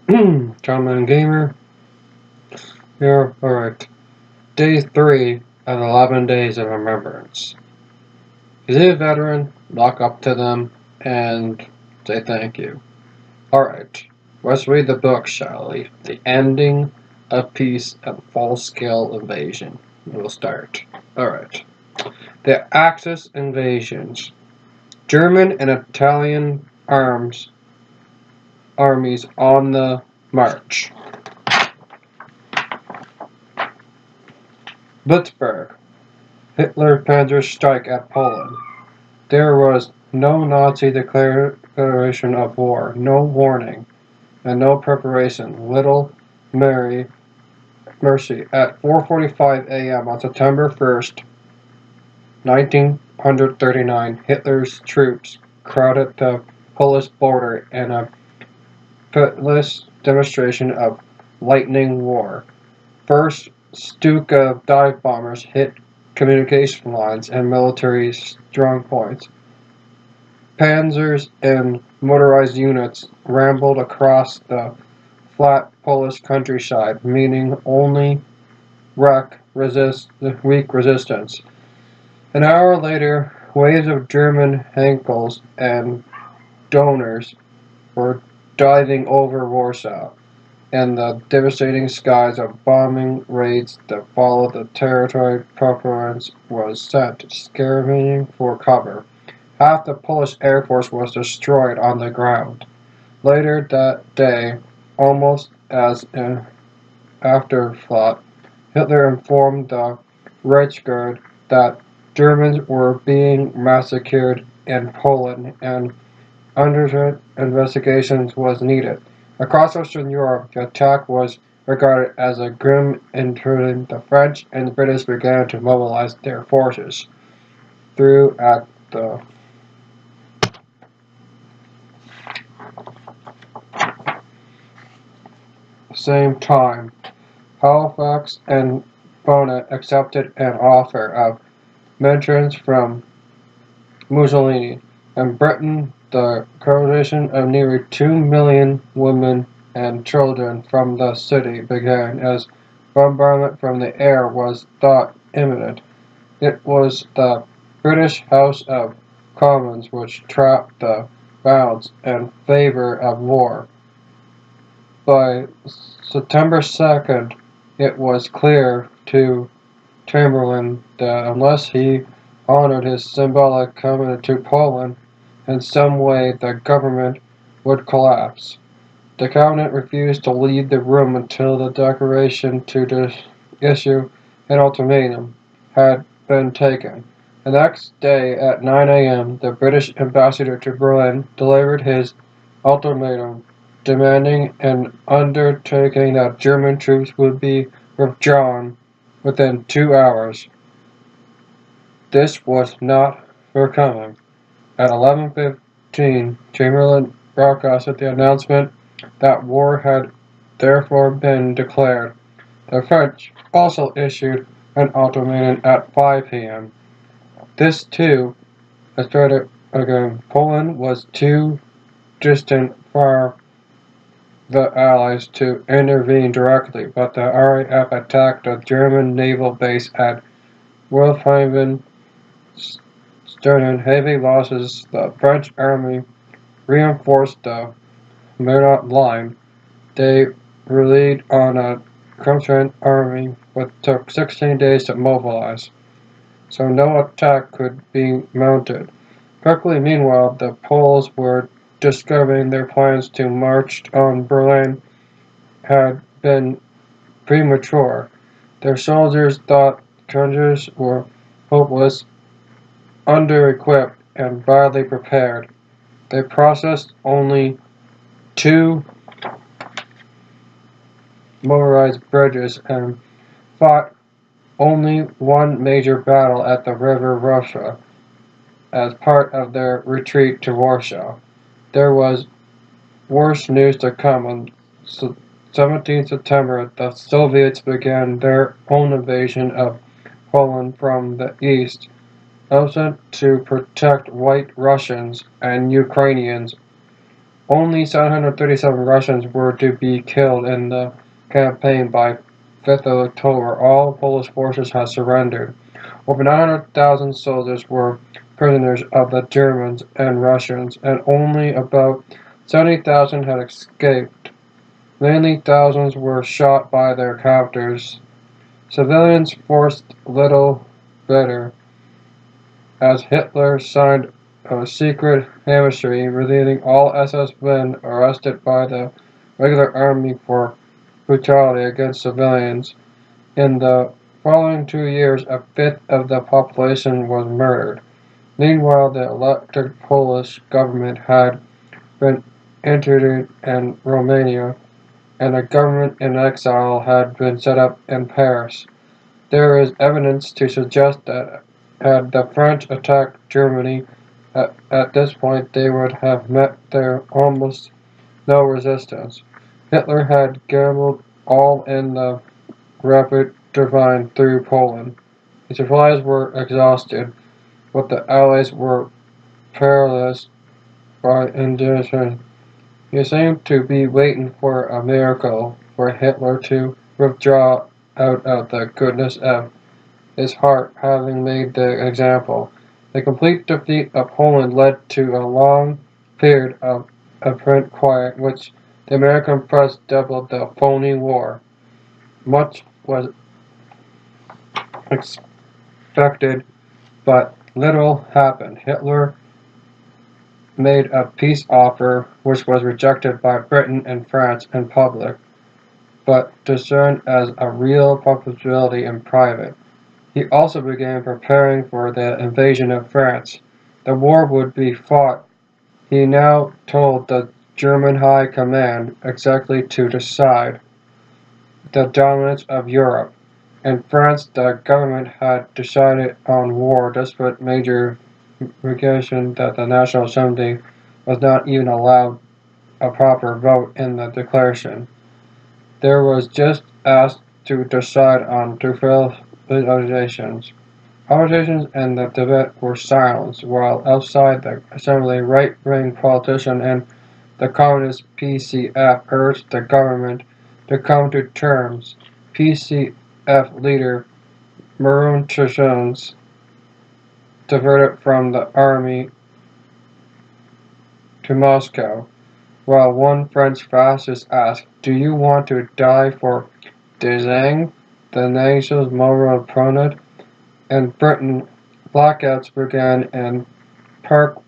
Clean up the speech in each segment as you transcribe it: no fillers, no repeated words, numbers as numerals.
Common Gamer. Here, alright. Day 3 of 11 Days of Remembrance. Is he a veteran? Walk up to them and say thank you. Alright, let's read the book, shall we? The Ending of Peace and Full-Scale Invasion. We'll start. Alright. The Axis Invasions. German and Italian armies on the march. Blitzberg. Hitler Panzer strike at Poland. There was no Nazi declaration of war, no warning, and no preparation. Little mercy. At 4:45 a.m. on September 1st, 1939, Hitler's troops crowded the Polish border in a pitiless demonstration of lightning war. First, Stuka dive bombers hit communication lines and military strongpoints. Panzers and motorized units rambled across the flat Polish countryside, meeting only weak resistance. An hour later, waves of German Henkels and Doners were diving over Warsaw, and the devastating skies of bombing raids that followed the territory preference was sent scavenging for cover. Half the Polish Air Force was destroyed on the ground. Later that day, almost as an afterthought, Hitler informed the Reichsguard that Germans were being massacred in Poland and urgent investigation was needed. Across Western Europe, the attack was regarded as a grim intrusion. The French and the British began to mobilize their forces. Through at the same time, Halifax and Bonnet accepted an offer of merchants from Mussolini. In Britain, the coalition of nearly 2 million women and children from the city began as bombardment from the air was thought imminent. It was the British House of Commons which trapped the balance in favor of war. By September 2nd, it was clear to Chamberlain that unless he honored his symbolic commitment to Poland, in some way the government would collapse. The cabinet refused to leave the room until the declaration to issue an ultimatum had been taken. The next day at 9 a.m., the British ambassador to Berlin delivered his ultimatum, demanding an undertaking that German troops would be withdrawn within 2 hours. This was not forthcoming. At 11:15, Chamberlain broadcasted the announcement that war had therefore been declared. The French also issued an ultimatum at 5 p.m. This too, asserted again, Poland was too distant for the Allies to intervene directly, but the RAF attacked a German naval base at Wilhelmshaven. Sterling heavy losses. The French army reinforced the Meurant line. They relied on a Crumpton army, but took 16 days to mobilize, so no attack could be mounted. Quickly, meanwhile, the Poles were discovering their plans to march on Berlin had been premature. Their soldiers thought trenches were hopeless, under-equipped, and badly prepared. They possessed only 2 motorized bridges and fought only one major battle at the River Russia as part of their retreat to Warsaw. There was worse news to come. On 17 September, the Soviets began their own invasion of Poland from the east. Absent to protect White Russians and Ukrainians, Only 737 Russians were to be killed in the campaign. By 5th of October, all Polish forces had surrendered. Over 900,000 soldiers were prisoners of the Germans and Russians, and only about 70,000 had escaped. Mainly thousands were shot by their captors. Civilians forced little better, as Hitler signed a secret amnesty releasing all SS men arrested by the regular army for brutality against civilians. In the following 2 years, a fifth of the population was murdered. Meanwhile, the elected Polish government had been introduced in Romania, and a government in exile had been set up in Paris. There is evidence to suggest that had the French attacked Germany at this point, they would have met their almost no resistance. Hitler had gambled all in the rapid divine through Poland. The supplies were exhausted, but the Allies were paralyzed by indigestion. He seemed to be waiting for a miracle, for Hitler to withdraw out of the goodness of his heart, having made the example. The complete defeat of Poland led to a long period of apparent quiet, which the American press dubbed the phony war. Much was expected, but little happened. Hitler made a peace offer which was rejected by Britain and France in public, but discerned as a real possibility in private. He also began preparing for the invasion of France. The war would be fought, he now told the German High Command, exactly to decide the dominance of Europe. In France, the government had decided on war despite major recognition that the National Assembly was not even allowed a proper vote in the declaration. There was just asked to decide on trivial legislations. Conversations and the debate were silenced, while outside the assembly, right-wing politicians and the Communist PCF urged the government to come to terms. PCF leader Maroon Tchons diverted from the army to Moscow, while one French fascist asked, "Do you want to die for Dezang, the nation's moral opponent?" In Britain, blackouts began and park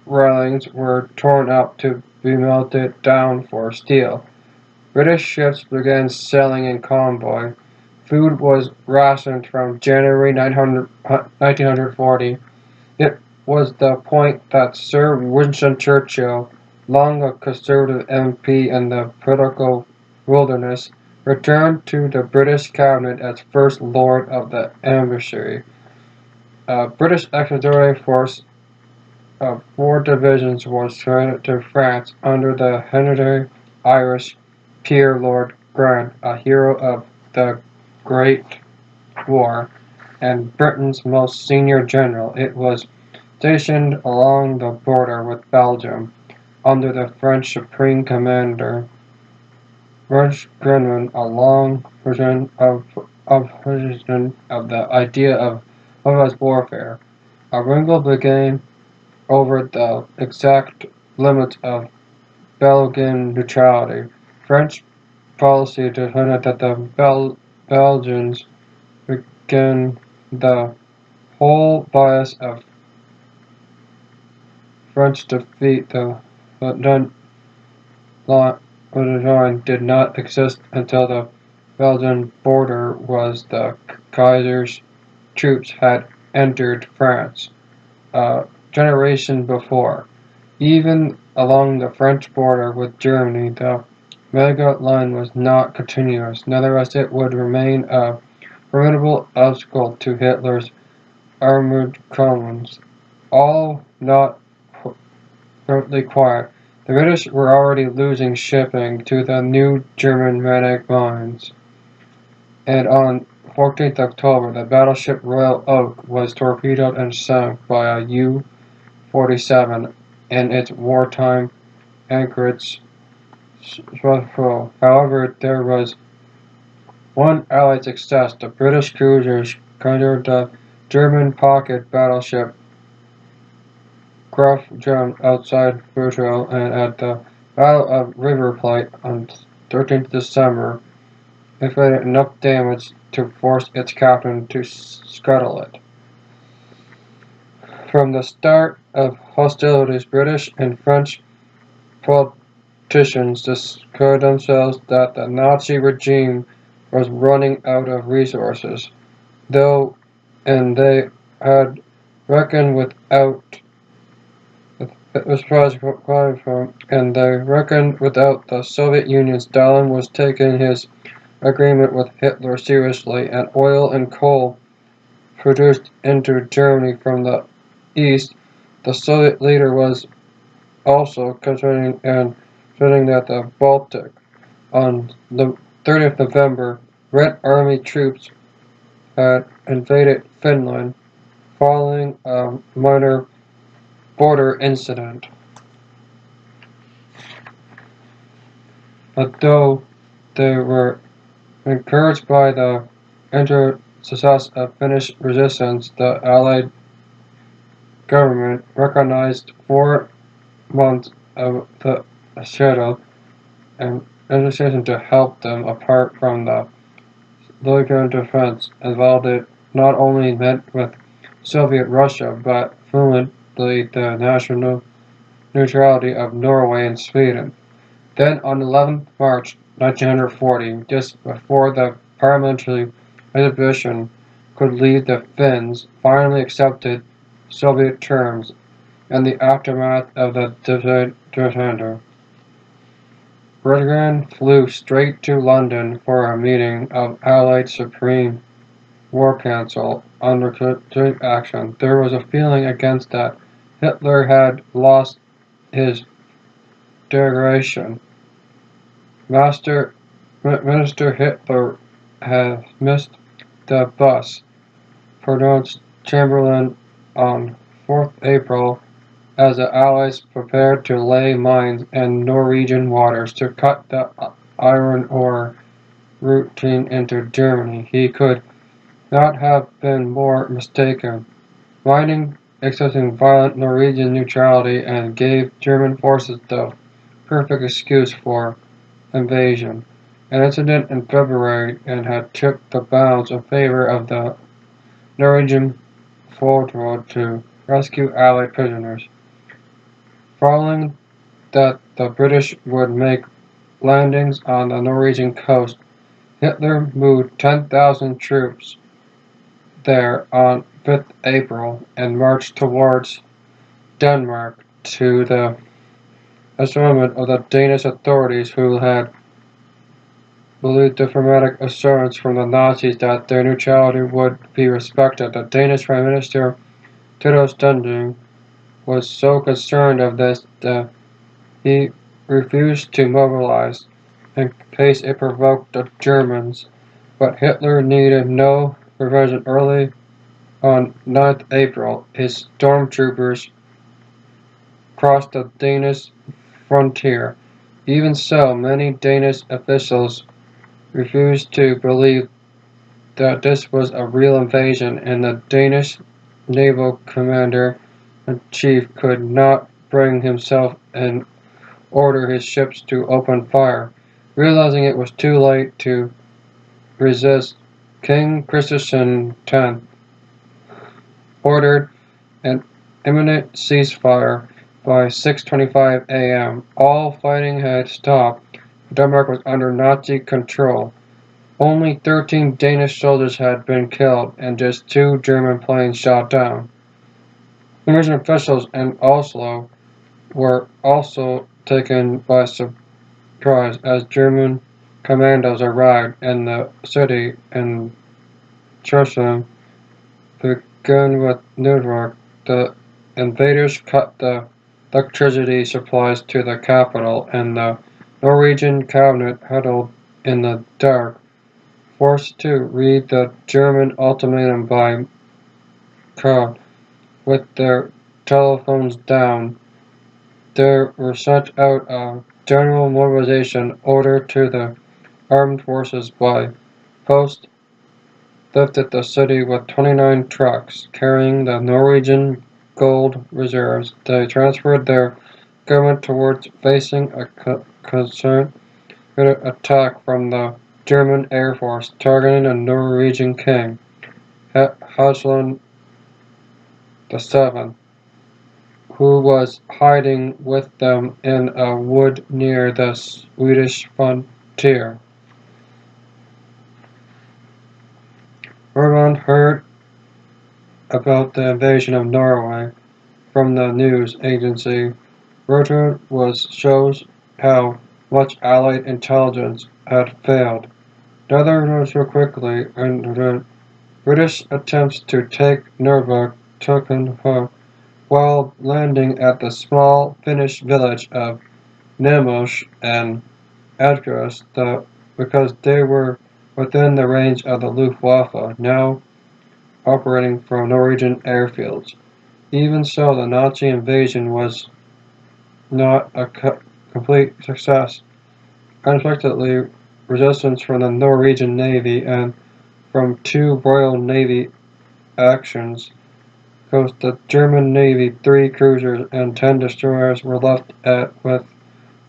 railings were torn up to be melted down for steel. British ships began sailing in convoy. Food was rationed from January 1940. It was the point that Sir Winston Churchill, long a Conservative MP in the political wilderness, returned to the British cabinet as First Lord of the Embassy. A British expeditionary force of 4 divisions was transferred to France under the hereditary Irish peer Lord Grant, a hero of the Great War and Britain's most senior general. It was stationed along the border with Belgium under the French Supreme Commander. French Grenman, a long version of the idea of organized warfare. A wrangle began over the exact limits of Belgian neutrality. French policy decided that the Belgians began the whole bias of French defeat. The line did not exist until the Belgian border was the Kaiser's troops had entered France a generation before. Even along the French border with Germany, the Mega line was not continuous. Nevertheless, it would remain a formidable obstacle to Hitler's armored columns. All not perfectly quiet. The British were already losing shipping to the new German medic lines, and on 14th October, the battleship Royal Oak was torpedoed and sunk by a U-47 in its wartime anchorage successful. However, there was one Allied success: the British cruisers countered the German pocket battleship Graf Drum outside Brussels, and at the Battle of River Plate on 13th December, inflicted enough damage to force its captain to scuttle it. From the start of hostilities, British and French politicians assured themselves that the Nazi regime was running out of resources, though, and they had reckoned without and they reckoned without the Soviet Union. Stalin was taking his agreement with Hitler seriously, and oil and coal produced into Germany from the east. The Soviet leader was also considering that the Baltic. On the 30th November, Red Army troops had invaded Finland following a minor border incident. Although they were encouraged by the success of Finnish resistance, the Allied government recognized 4 months of the schedule and legislation to help them apart from the Lithuanian defense involved. It not only met with Soviet Russia, but fluently the national neutrality of Norway and Sweden. Then on 11 March 1940, just before the parliamentary exhibition could leave, the Finns finally accepted Soviet terms in the aftermath of the disaster. Bertrand flew straight to London for a meeting of Allied Supreme War Council under joint action. There was a feeling against that Hitler had lost his delegation. Minister Hitler had missed the bus, pronounced Chamberlain on 4th April as the Allies prepared to lay mines in Norwegian waters to cut the iron ore routine into Germany. He could not have been more mistaken. Mining accepting violent Norwegian neutrality and gave German forces the perfect excuse for invasion. An incident in February and had tipped the balance in favor of the Norwegian forward to rescue Allied prisoners. Following that the British would make landings on the Norwegian coast, Hitler moved 10,000 troops there on 5th April and marched towards Denmark to the astonishment of the Danish authorities, who had believed diplomatic assurance from the Nazis that their neutrality would be respected. The Danish Prime Minister Tito Stunding was so concerned of this that he refused to mobilize in case it provoked the Germans, but Hitler needed no prevention. Early on 9th April, his stormtroopers crossed the Danish frontier. Even so, many Danish officials refused to believe that this was a real invasion, and the Danish naval commander-in-chief could not bring himself and order his ships to open fire. Realizing it was too late to resist, King Christian X ordered an imminent ceasefire by 6:25 a.m. All fighting had stopped. Denmark was under Nazi control. Only 13 Danish soldiers had been killed and just 2 German planes shot down. Norwegian officials in Oslo were also taken by surprise as German commandos arrived in the city and Trondheim. Began with Norway. The invaders cut the electricity supplies to the capital, and the Norwegian cabinet huddled in the dark, forced to read the German ultimatum by code with their telephones down. there were sent out a general mobilization order to the armed forces by post lifted the city with 29 trucks carrying the Norwegian gold reserves. They transferred their government towards facing a concerted attack from the German Air Force targeting the Norwegian king, Hassan VII, who was hiding with them in a wood near the Swedish frontier. Everyone heard about the invasion of Norway from the news agency. Reuters shows how much Allied intelligence had failed. Netherlands were quickly, and the British attempts to take Narvik took while landing at the small Finnish village of Nemosh and Adgras because they were within the range of the Luftwaffe, now operating from Norwegian airfields. Even so, the Nazi invasion was not a complete success. Unexpectedly, resistance from the Norwegian Navy and from two Royal Navy actions coast, the German Navy 3 cruisers and 10 destroyers were left with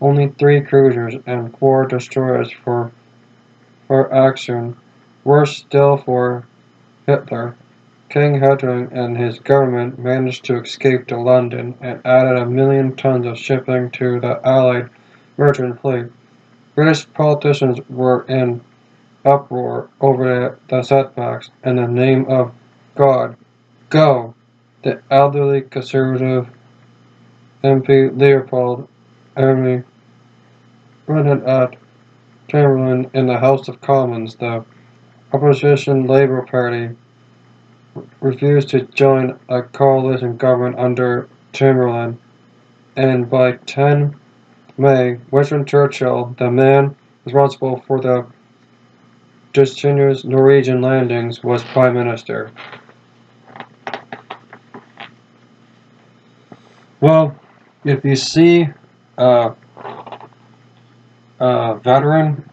only 3 cruisers and 4 destroyers for action. Worse still for Hitler. King Hedring and his government managed to escape to London and added 1 million tons of shipping to the Allied merchant fleet. British politicians were in uproar over the setbacks. In the name of God, go! The elderly Conservative MP Leopold Army running at Chamberlain in the House of Commons. The opposition Labour Party refused to join a coalition government under Chamberlain, and by 10 May, Winston Churchill, the man responsible for the disastrous Norwegian landings, was Prime Minister. Well, if you see a veteran,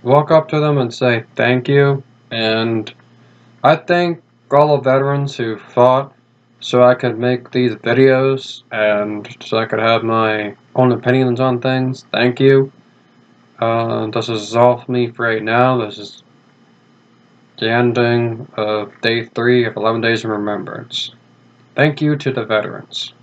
walk up to them and say thank you. And I thank all the veterans who fought so I could make these videos and so I could have my own opinions on things. Thank you. This is all for me for right now. This is the ending of day 3 of 11 Days of Remembrance. Thank you to the veterans.